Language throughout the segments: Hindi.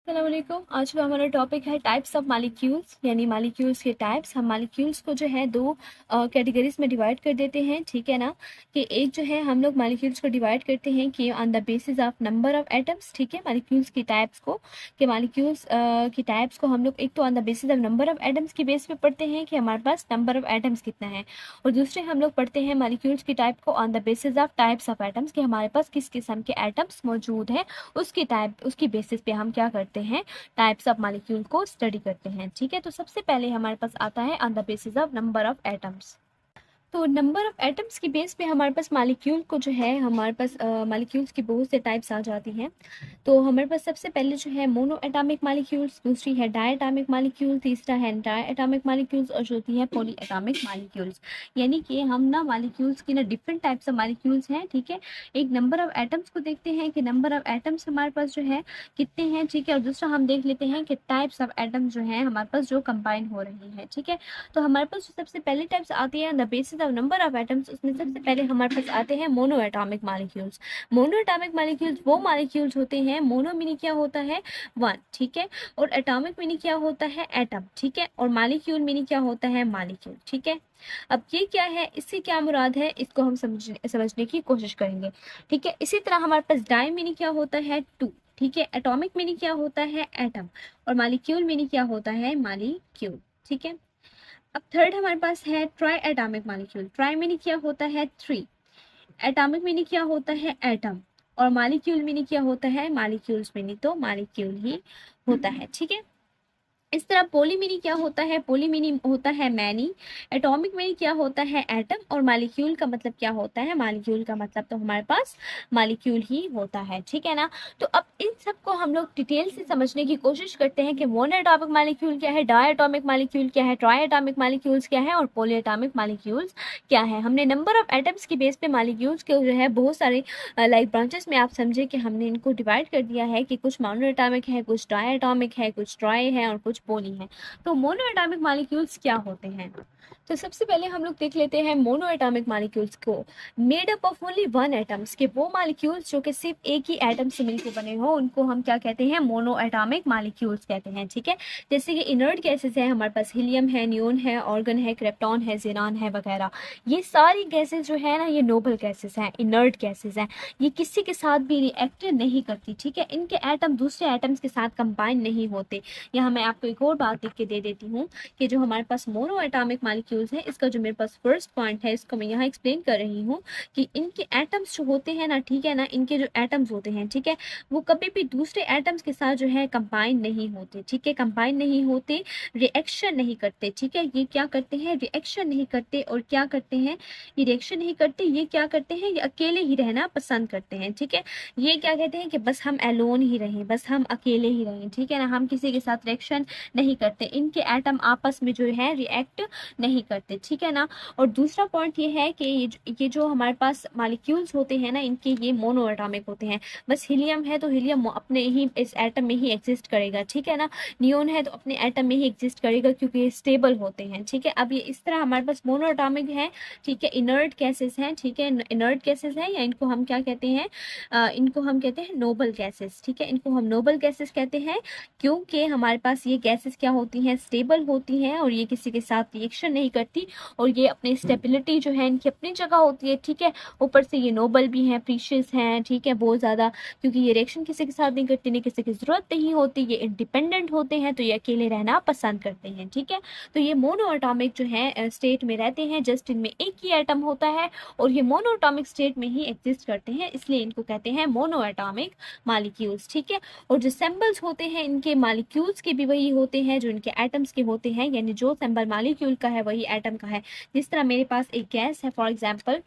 अस्सलाम वालेकुम। आज का हमारा टॉपिक है टाइप्स ऑफ मालिक्यूल्स, यानी मालिक्यूल्स के टाइप्स। हम मालिक्यूल्स को जो है दो कैटेगरीज में डिवाइड कर देते हैं, ठीक है ना। कि एक जो है हम लोग मालिक्यूल्स को डिवाइड करते हैं कि on the basis of number of atoms, ठीक है। मालिक्यूल्स की टाइप्स को कि मालिक्यूल्स की टाइप्स को हम लोग एक तो on the basis of number of atoms की बेस पे पढ़ते हैं कि हमारे पास नंबर ऑफ एटम्स कितना है, और दूसरे हम लोग पढ़ते हैं मालिक्यूल्स की टाइप को on the basis of types of atoms कि हमारे पास किस किस्म के एटम्स मौजूद हैं, उसकी टाइप उसकी बेसिस पे हम क्या करते हैं, टाइप्स ऑफ मॉलिक्यूल को स्टडी करते हैं, ठीक है। तो सबसे पहले हमारे पास आता है on the basis of number of atoms. तो नंबर ऑफ एटम्स की बेस पे हमारे पास मॉलिक्यूल को जो है, हमारे पास मॉलिक्यूल्स की बहुत से टाइप्स आ जाती हैं। तो हमारे पास सबसे पहले जो है मोनो एटॉमिक मॉलिक्यूल्स, दूसरी है डाई एटॉमिक मॉलिक्यूल, तीसरा है ट्राई एटॉमिक मॉलिक्यूल्स और चौथी है पॉली एटॉमिक मॉलिक्यूल्स। यानी कि हम ना मॉलिक्यूल्स की ना डिफरेंट टाइप्स ऑफ मॉलिक्यूल्स हैं, ठीक है। एक नंबर ऑफ एटम्स को देखते हैं कि नंबर ऑफ एटम्स हमारे पास जो है कितने हैं, ठीक है। और दूसरा हम देख लेते हैं कि टाइप्स ऑफ एटम्स जो है हमारे पास जो कंबाइन हो रही है, ठीक है। तो हमारे पास जो सबसे पहले टाइप्स आती है the basis of number of atoms, उसमें सबसे पहले हमारे पास आते हैं mono atomic molecules. Mono atomic molecules वो मॉलिक्यूल्स होते हैं, मोनो मीनिंग क्या होता है, वन, ठीक है। और एटॉमिक मीनिंग क्या होता है, एटम, ठीक है। और मॉलिक्यूल मीनिंग क्या होता है, मॉलिक्यूल, ठीक है। अब ये क्या है, इससे क्या मुराद है, इसको हम समझने की कोशिश करेंगे, ठीक है। इसी तरह हमारे पास डाई मीनिंग क्या होता है, टू, ठीक है। एटॉमिक मीनिंग क्या होता है, एटम। और मॉलिक्यूल मीनिंग क्या होता है, मॉलिक्यूल, ठीक है। अब थर्ड हमारे पास है try atomic molecule. Try meaning क्या होता है, थ्री। एटॉमिक मीनिंग क्या होता है, एटम। और मॉलिक्यूल मीनिंग क्या होता है, मॉलिक्यूल्स मीनिंग तो मॉलिक्यूल ही होता है, ठीक है। इस तरह पोली मीनिंग क्या होता है, पोली मीनिंग होता है मैनी। एटॉमिक मीनिंग क्या होता है, एटम। और मॉलिक्यूल का मतलब क्या होता है, मॉलिक्यूल का मतलब तो हमारे पास मॉलिक्यूल ही होता है, ठीक है ना। तो अब इन सबको हम लोग डिटेल से समझने की कोशिश करते हैं कि मोनो एटॉमिक मॉलिक्यूल क्या है, डाई एटॉमिक मॉलिक्यूल क्या है, ट्राई एटॉमिक मॉलिक्यूल्स क्या है, और पॉली एटॉमिक मॉलिक्यूल्स क्या है। हमने नंबर ऑफ एटम्स की बेस पे मॉलिक्यूल्स के जो है बहुत सारे लाइक ब्रांचेस में आप समझे कि हमने इनको डिवाइड कर दिया है कि कुछ मोनो एटॉमिक है, कुछ डाई एटॉमिक है, कुछ ट्राई है और कुछ पोली है। तो मोनो एटॉमिक मॉलिक्यूल्स क्या होते हैं, तो सबसे पहले हम लोग देख लेते हैं मोनो एटॉमिक मॉलिक्यूल्स को। Made up of only one atoms, के वो मॉलिक्यूल्स जो कि सिर्फ एक ही एटम से मिलकर बने हो, उनको हम क्या कहते हैं, मोनो एटॉमिक मॉलिक्यूल्स कहते हैं, ठीक है। जैसे कि इनर्ट गैसेस है, हमारे पास हीलियम है, नियोन है, ऑर्गन है, क्रिप्टॉन है, ज़ेनॉन है वगैरह। ये सारी गैसेस जो है ना, ये नोबल गैसेस हैं, इनर्ट गैसेस हैं। ये किसी के साथ भी रिएक्ट नहीं करती, ठीक है। इनके एटम दूसरे एटम्स के साथ कंबाइन नहीं होते। यहाँ मैं आपको एक और बात लिख के दे देती हूँ कि जो हमारे पास मोनो एटॉमिक मॉलिक्यूल्स हैं, इसका जो मेरे पास फर्स्ट पॉइंट है, इसको मैं यहाँ एक्सप्लेन कर रही हूँ कि इनके एटम्स जो होते हैं ना, ठीक है ना, इनके जो एटम्स होते हैं, ठीक है, वो कभी भी दूसरे एटम्स के साथ जो है कंबाइन नहीं होते, ठीक है। कंबाइन नहीं होते, रिएक्शन नहीं करते, ठीक है। ये क्या करते हैं, रिएक्शन नहीं करते। और क्या करते हैं, ये रिएक्शन नहीं करते, ये क्या करते हैं, ये अकेले ही रहना पसंद करते हैं, ठीक है। ये क्या कहते हैं कि बस हम एलोन ही रहें, बस हम अकेले ही रहें, ठीक है ना, हम किसी के साथ रिएक्शन नहीं करते। इनके एटम आपस में जो है रिएक्ट नहीं करते, ठीक है ना। और दूसरा पॉइंट ये है कि ये जो हमारे पास मॉलिक्यूल्स होते हैं ना, इनके ये मोनो एटॉमिक होते हैं। बस हीलियम है तो हीलियम अपने ही इस एटम में ही एग्जिस्ट करेगा, ठीक है ना। नियोन है तो अपने एटम में ही एग्जिस्ट करेगा क्योंकि ये स्टेबल होते हैं, ठीक है। अब ये इस तरह हमारे पास मोनो एटॉमिक है, ठीक है। इनर्ट गैसेस हैं, ठीक है, इनर्ट गैसेस हैं, या इनको हम क्या कहते हैं, इनको हम कहते हैं नोबल गैसेस, ठीक है। इनको हम नोबल गैसेस कहते हैं क्योंकि हमारे पास ये गैसेस क्या होती हैं, स्टेबल होती हैं, और ये किसी के साथ रिएक्शन नहीं करती, और ये अपनी स्टेबिलिटी जो है इनकी अपनी जगह होती है, ठीक है। ऊपर से ये नोबल भी हैं, प्रीशियस हैं, ठीक है, बहुत ज़्यादा, क्योंकि ये रिएक्शन किसी के साथ नहीं करती, नहीं किसी की ज़रूरत नहीं होती, ये इंडिपेंडेंट होते हैं, तो ये अकेले रहना पसंद करते हैं, ठीक है। तो ये मोनो एटॉमिक जो है स्टेट में रहते हैं, जस्ट इनमें एक ही एटम होता है, और ये मोनो एटॉमिक स्टेट में ही एग्जिस्ट करते हैं, इसलिए इनको कहते हैं मोनो एटॉमिक मॉलिक्यूल्स, ठीक है। और जो सिंबल्स होते हैं इनके मॉलिक्यूल्स के भी वही होते हैं जो इनके एटम्स के होते हैं, यानी जो सिंबल मॉलिक्यूल का है वही एटम का है। जिस तरह मेरे पास एक गैस है, फॉर एग्जांपल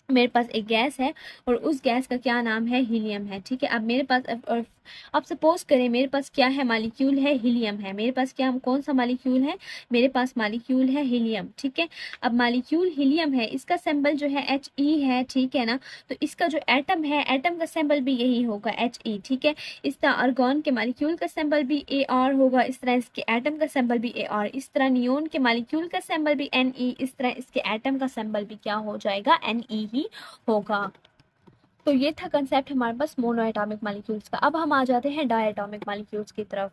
मेरे पास एक गैस है और उस गैस का क्या नाम है, हीलियम है, ठीक है। अब मेरे पास अब सपोज करें मेरे पास क्या है, मॉलिक्यूल है, हीलियम है। मेरे पास क्या, कौन सा मॉलिक्यूल है, मेरे पास मॉलिक्यूल है हीलियम, ठीक है। अब मॉलिक्यूल हीलियम है, इसका सिंबल जो है He है, ठीक है ना। तो इसका जो एटम है, एटम का सिंबल भी यही होगा, He, ठीक है। इस तरह आर्गॉन के मॉलिक्यूल का सिंबल भी Ar होगा, इस तरह इसके एटम का सिंबल भी Ar। इस तरह नियोन के मॉलिक्यूल का सिंबल भी Ne, इस तरह इसके एटम का सिंबल भी क्या हो जाएगा, Ne ही होगा। तो ये था कंसेप्ट हमारे पास मोनो एटॉमिक मॉलिक्यूल्स का। अब हम आ जाते हैं डाई एटॉमिक मॉलिक्यूल्स की तरफ।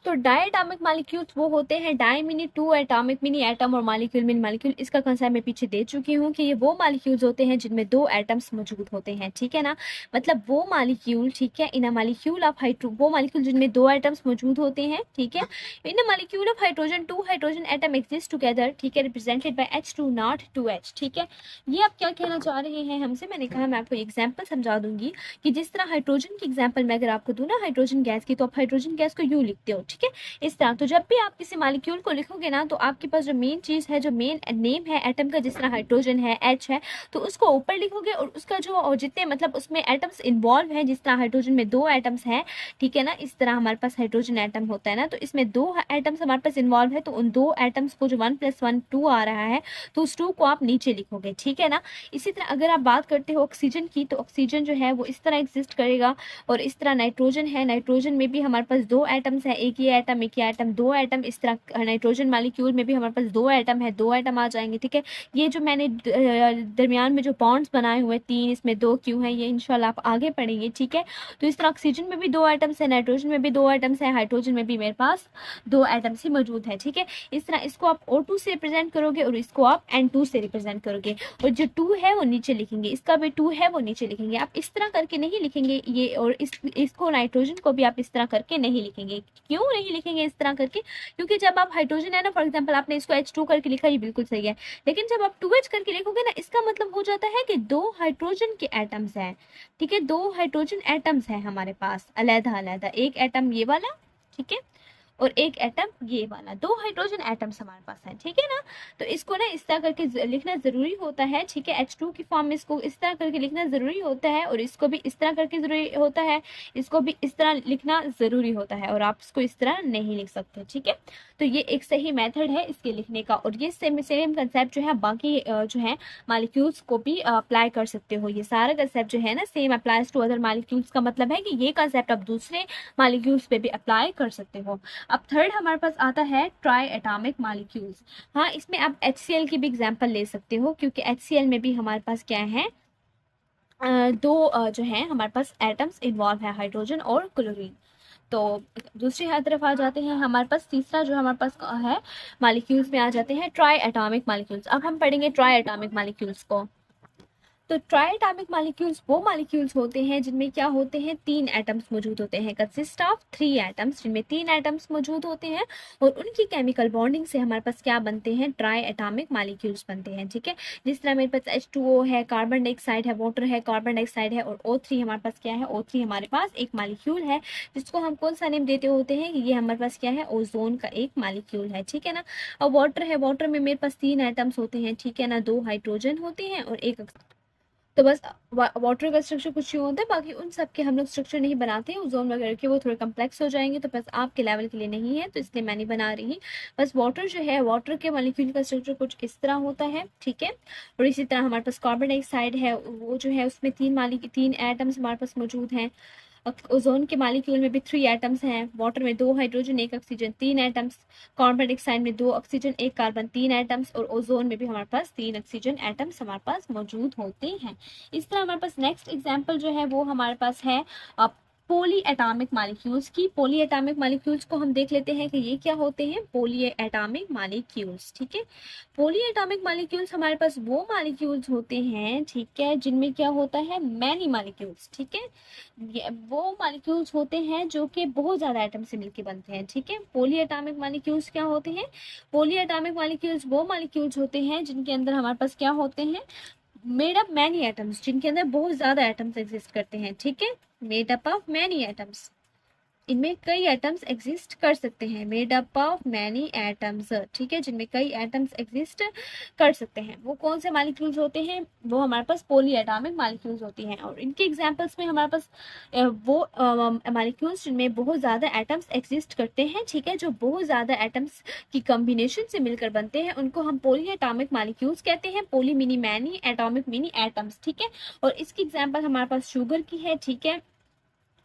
तो डाई एटॉमिक मॉलिक्यूल्स वो होते हैं, डाई मीनी टू, एटॉमिक मीनी एटम, और मॉलिक्यूल मीनी मॉलिक्यूल। इसका कंसेप्ट मैं पीछे दे चुकी हूँ कि ये वो मॉलिक्यूल्स होते हैं जिनमें दो एटम्स मौजूद होते हैं, ठीक है ना। मतलब वो मॉलिक्यूल, ठीक है, in a molecule of hydro, वो मॉलिक्यूल जिनमें दो एटम्स मौजूद होते हैं, ठीक है। In a molecule of hydrogen, two hydrogen atom exist together, ठीक है, represented by H2 not 2H, ठीक है। ये आप क्या कहना चाह रहे हैं हमसे? मैंने कहा मैं आपको एग्जाम्पल समझा दूंगी कि जिस तरह हाइड्रोजन की एग्जाम्पल मैं अगर आपको दूं ना हाइड्रोजन गैस की, तो आप हाइड्रोजन गैस को यूं लिखते हो, ठीक है, इस तरह। तो जब भी आप किसी मॉलिक्यूल को लिखोगे ना, तो आपके पास जो मेन चीज है, जो मेन नेम है एटम का, जिस तरह हाइड्रोजन है, H है, तो उसको ऊपर लिखोगे, और उसका जो जितने मतलब उसमें एटम्स इन्वॉल्व हैं, जिस तरह हाइड्रोजन में दो एटम्स हैं, ठीक है ना, इस तरह हमारे पास हाइड्रोजन एटम होता है ना, तो इसमें दो एटम्स हमारे पास इन्वॉल्व है, तो उन दो एटम्स को जो 1 + 1 2 आ रहा है, तो उस 2 को आप नीचे लिखोगे, ठीक है ना। इसी तरह अगर आप बात करते हो ऑक्सीजन की, तो ऑक्सीजन जो है वो इस तरह एग्जिस्ट करेगा, और इस तरह नाइट्रोजन है, नाइट्रोजन में भी हमारे पास दो एटम्स है, एक ये एटम, दो एटम, इस तरह नाइट्रोजन मॉलिक्यूल में भी हमारे पास दो एटम है, दो एटम आ जाएंगे, ठीक है। ये जो मैंने दरमियान में जो बॉन्ड्स बनाए हुए तीन, इसमें दो क्यों है, ये इंशाल्लाह आप आगे पढ़ेंगे, ठीक है। तो इस तरह ऑक्सीजन में भी दो एटम्स है, नाइट्रोजन में भी दो एटम्स है, हाइड्रोजन में भी मेरे पास दो एटम्स ही मौजूद है, ठीक है। इस तरह इसको आप O2 से रिप्रेजेंट करोगे, और इसको आप N2 से रिप्रेजेंट करोगे, और जो 2 है वो नीचे लिखेंगे, इसका भी 2 है वो नीचे लिखेंगे। आप इस तरह करके नहीं लिखेंगे ये, और इसको नाइट्रोजन को भी आप इस तरह करके नहीं लिखेंगे। क्यों नहीं लिखेंगे इस तरह करके? क्योंकि जब आप हाइड्रोजन है ना, फॉर एग्जांपल आपने इसको H2 करके लिखा, ये बिल्कुल सही है, लेकिन जब आप 2H करके लिखोगे ना, इसका मतलब हो जाता है कि दो हाइड्रोजन के एटम्स हैं, ठीक है, दो हाइड्रोजन एटम्स हैं हमारे पास अलग अलग, एक एटम ये वाला, ठीक है, और एक एटम ये वाला, दो हाइड्रोजन एटम्स हमारे पास है, ठीक है ना। तो इसको ना इस तरह करके लिखना जरूरी होता है, ठीक है, H2 की फॉर्म में इसको इस तरह करके लिखना जरूरी होता है, और इसको भी इस तरह करके जरूरी होता है, इसको भी इस तरह लिखना जरूरी होता है, और आप इसको इस तरह नहीं लिख सकते, ठीक है। तो ये एक सही मेथड है इसके लिखने का, और ये सेम कंसेप्ट जो है बाकी जो है मॉलिक्यूल्स को भी अप्लाई कर सकते हो। ये सारा कंसेप्ट जो है ना same applies to other molecules, का मतलब है कि ये कंसेप्ट आप दूसरे मॉलिक्यूल्स पे भी अप्लाई कर सकते हो। अब थर्ड हमारे पास आता है ट्राई एटॉमिक मॉलिक्यूल्स। हाँ, इसमें आप HCl की भी एग्जांपल ले सकते हो, क्योंकि HCl में भी हमारे पास क्या है, दो जो है हमारे पास एटम्स इन्वॉल्व है, हाइड्रोजन और क्लोरीन। तो दूसरी तरफ आ जाते हैं, हमारे पास तीसरा जो हमारे पास है मॉलिक्यूल्स में आ जाते हैं ट्राई एटॉमिक मॉलिक्यूल्स। अब हम पढ़ेंगे ट्राई एटॉमिक मॉलिक्यूल्स को। तो ट्राई एटॉमिक मॉलिक्यूल्स वो मॉलिक्यूल्स होते हैं जिनमें क्या होते हैं, तीन एटम्स मौजूद होते हैं, कंसिस्ट ऑफ 3 एटम्स, जिनमें तीन एटम्स मौजूद होते हैं, और उनकी केमिकल बॉन्डिंग से हमारे पास क्या बनते हैं, ट्राई एटॉमिक मॉलिक्यूल्स बनते हैं, ठीक है। जिस तरह मेरे पास H2O है, कार्बन डाइऑक्साइड है, वाटर है, कार्बन डाइऑक्साइड है, और O3 हमारे पास क्या है, O3 हमारे पास एक मॉलिक्यूल है, जिसको हम कौन सा नेम देते होते हैं कि ये हमारे पास क्या है, ओजोन का एक मॉलिक्यूल है, ठीक है ना। और वाटर है, वाटर में मेरे पास 3 एटम्स होते हैं, ठीक है ना, 2 हाइड्रोजन होते हैं और एक, तो बस वाटर का स्ट्रक्चर कुछ यूँ होता है, बाकी उन सब के हम लोग स्ट्रक्चर नहीं बनाते हैं, ओजोन वगैरह के वो थोड़े कम्प्लेक्स हो जाएंगे, तो बस आपके लेवल के लिए नहीं है, तो इसलिए मैं नहीं बना रही। बस वाटर जो है, वाटर के मॉलिक्यूल का स्ट्रक्चर कुछ इस तरह होता है, ठीक है। और इसी तरह हमारे पास कार्बन डाइऑक्साइड है, वो जो है उसमें तीन एटम्स हमारे पास मौजूद हैं। ओजोन के मॉलिक्यूल में भी 3 एटम्स हैं, वाटर में 2 hydrogen 1 oxygen 3 atoms, carbon dioxide में 2 ऑक्सीजन 1 कार्बन 3 एटम्स, और ओजोन में भी हमारे पास 3 ऑक्सीजन एटम्स हमारे पास मौजूद होते हैं। इस तरह हमारे पास नेक्स्ट एग्जांपल जो है वो हमारे पास है पॉली एटॉमिक मॉलिक्यूल्स की। पॉली एटॉमिक मॉलिक्यूल्स को हम देख लेते हैं कि ये क्या होते हैं, पॉली एटॉमिक मॉलिक्यूल्स, ठीक है। पॉली एटॉमिक मॉलिक्यूल्स हमारे पास वो मॉलिक्यूल्स होते हैं, ठीक है, जिनमें क्या होता है, मैनी मॉलिक्यूल्स, ठीक है। ये वो मॉलिक्यूल्स होते हैं जो कि बहुत ज्यादा एटम से मिलकर बनते हैं, ठीक है। पॉली एटॉमिक मॉलिक्यूल्स क्या होते हैं, पॉली एटॉमिक मॉलिक्यूल्स वो मॉलिक्यूल्स होते हैं जिनके अंदर हमारे पास क्या होते हैं, मेड अप मैनी एटम्स, जिनके अंदर बहुत ज्यादा एटम्स एग्जिस्ट करते हैं, ठीक है, made up of many atoms, इनमें कई एटम्स एग्जिस्ट कर सकते हैं, made up of many atoms, ठीक है, जिनमें कई एटम्स एग्जिस्ट कर सकते हैं। वो कौन से मॉलिक्यूल्स होते हैं, वो हमारे पास पॉली एटॉमिक मॉलिक्यूल्स होती हैं, और इनके एग्जांपल्स में हमारे पास वो मॉलिक्यूल्स जिनमें बहुत ज़्यादा एटम्स एग्जिस्ट करते हैं, ठीक है, जो बहुत ज़्यादा एटम्स की कॉम्बिनेशन से मिलकर बनते हैं, उनको हम पॉली एटॉमिक मॉलिक्यूल्स कहते हैं, poly mini many atomic mini atoms, ठीक है। और इसकी एग्जाम्पल हमारे पास शुगर की है, ठीक है,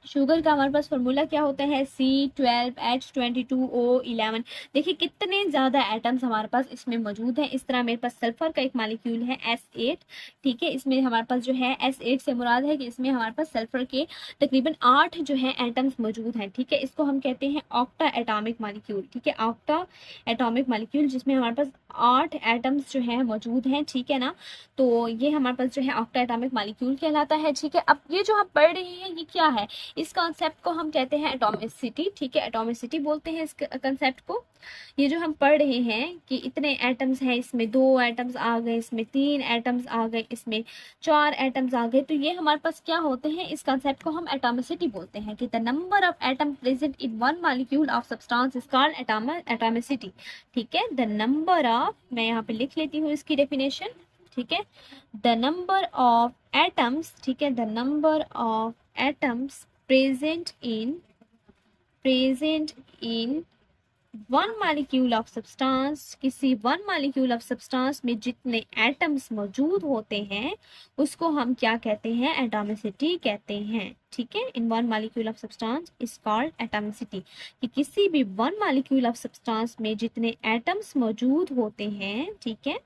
शुगर का हमारे पास फॉर्मूला क्या होता है, C12H22O11। देखिए कितने ज़्यादा एटम्स हमारे पास इसमें मौजूद हैं। इस तरह मेरे पास सल्फर का एक मॉलिक्यूल है S8, ठीक है। इसमें हमारे पास जो है S8 से मुराद है कि इसमें हमारे पास सल्फर के तकरीबन 8 जो है एटम्स मौजूद हैं, ठीक है। इसको हम कहते हैं ऑक्टा एटॉमिक मॉलिक्यूल, ठीक है, ऑक्टा एटॉमिक मॉलिक्यूल, जिसमें हमारे पास 8 एटम्स जो है मौजूद हैं, ठीक है ना। तो ये हमारे पास जो है ऑक्टा एटॉमिक मॉलिक्यूल कहलाता है, ठीक है। अब ये जो हम पढ़ रहे हैं ये क्या है, इस कॉन्सेप्ट को हम कहते हैं एटॉमिसिटी, ठीक है, एटॉमिसिटी बोलते हैं इस कॉन्सेप्ट को। ये जो हम पढ़ रहे हैं कि इतने एटम्स हैं, इसमें 2 एटम्स आ गए, इसमें 3 एटम्स आ गए, इसमें 4 एटम्स आ गए, तो ये हमारे पास क्या होते हैं, इस कॉन्सेप्ट को हम एटॉमिसिटी बोलते हैं कि the number of atom present in one molecule of substance is called atomicity, ठीक है। द नंबर ऑफ, मैं यहाँ पे लिख लेती हूँ इसकी डेफिनेशन, ठीक है। द नंबर ऑफ एटम्स, ठीक है, the number of atoms present in one molecule of substance, किसी वन मॉलिक्यूल ऑफ सब्सटेंस में जितने एटम्स मौजूद होते हैं उसको हम क्या कहते हैं, एटॉमिसिटी कहते हैं, ठीक है। In one molecule of substance is called atomicity, कि किसी भी वन मॉलिक्यूल ऑफ सब्सटेंस में जितने एटम्स मौजूद होते हैं, ठीक है,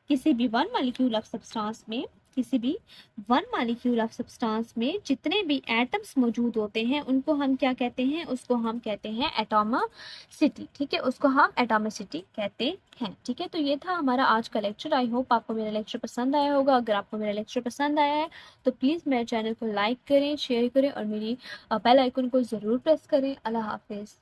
किसी भी वन मॉलिक्यूल ऑफ सब्सटेंस में, किसी भी वन मॉलिक्यूल ऑफ सब्सटेंस में जितने भी एटम्स मौजूद होते हैं उनको हम क्या कहते हैं, उसको हम कहते हैं एटॉमिसिटी, ठीक है, उसको हम एटॉमिसिटी कहते हैं, ठीक है। तो ये था हमारा आज का लेक्चर। आई होप आपको मेरा लेक्चर पसंद आया होगा। अगर आपको मेरा लेक्चर पसंद आया है तो प्लीज़ मेरे चैनल को लाइक करें, शेयर करें और मेरी बेल आइकन को ज़रूर प्रेस करें। अल्लाह हाफिज़।